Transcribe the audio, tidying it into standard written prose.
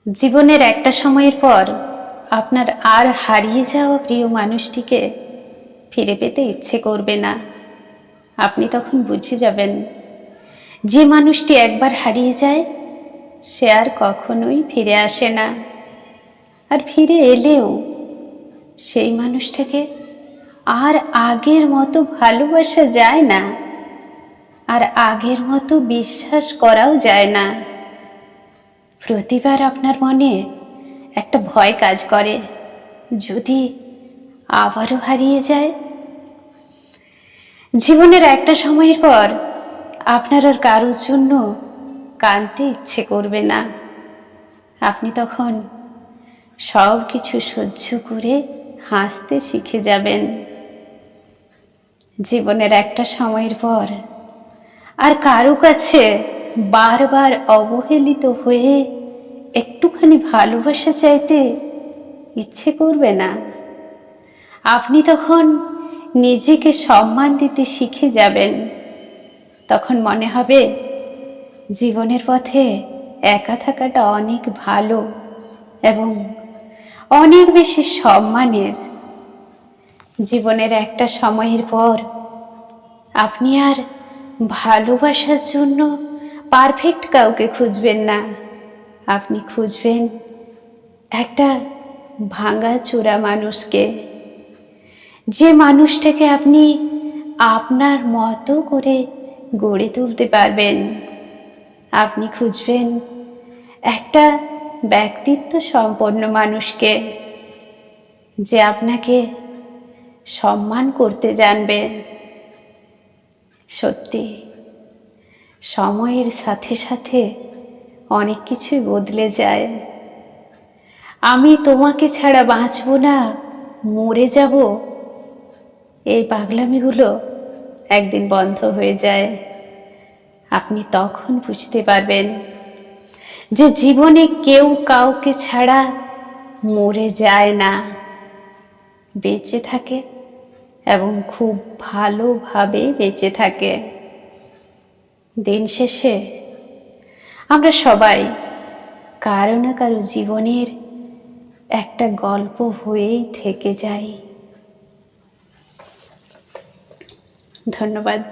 জীবনের একটা সময়ের পর আপনার আর হারিয়ে যাওয়া প্রিয় মানুষটিকে ফিরে পেতে ইচ্ছে করবে না। আপনি তখন বুঝে যাবেন যে মানুষটি একবার হারিয়ে যায় সে আর কখনোই ফিরে আসে না। আর ফিরে এলেও সেই মানুষটাকে আর আগের মতো ভালোবাসা যায় না, আর আগের মতো বিশ্বাস করাও যায় না। প্রতিবার আপনার মনে একটা ভয় কাজ করে, যদি আবারও হারিয়ে যায়। জীবনের একটা সময়ের পর আপনার আর কারোর জন্য কাঁদতে ইচ্ছে করবে না। আপনি তখন সব কিছু সহ্য করে হাসতে শিখে যাবেন। জীবনের একটা সময়ের পর আর কারো কাছে বারবার অবহেলিত হয়ে একটুখানি ভালোবাসা চাইতে ইচ্ছে করবে না। আপনি তখন নিজেকে সম্মান দিতে শিখে যাবেন। তখন মনে হবে জীবনের পথে একা থাকাটা অনেক ভালো এবং অনেক বেশি সম্মানের। জীবনের একটা সময়ের পর আপনি আর ভালোবাসার জন্য পারফেক্ট কাউকে খুঁজবেন না। আপনি খুঁজবেন একটা ভাঙাচোরা মানুষকে, যে মানুষটাকে আপনি আপনার মতো করে গড়ে তুলতে পারবেন। আপনি খুঁজবেন একটা ব্যক্তিত্ব সম্পন্ন মানুষকে, যে আপনাকে সম্মান করতে জানবে। সত্যি সময়ের সাথে সাথে অনেক কিছুই বদলে যায়। আমি তোমাকে ছাড়া বাঁচব না, মরে যাব, এই পাগলামিগুলো একদিন বন্ধ হয়ে যায়। আপনি তখন বুঝতে পারবেন যে জীবনে কেউ কাউকে ছাড়া মরে যায় না, বেঁচে থাকে এবং খুব ভালোভাবে বেঁচে থাকে। দিন শেষে আমরা সবাই কারো না কারো জীবনের একটা গল্প হয়েই থেকে যাই। ধন্যবাদ।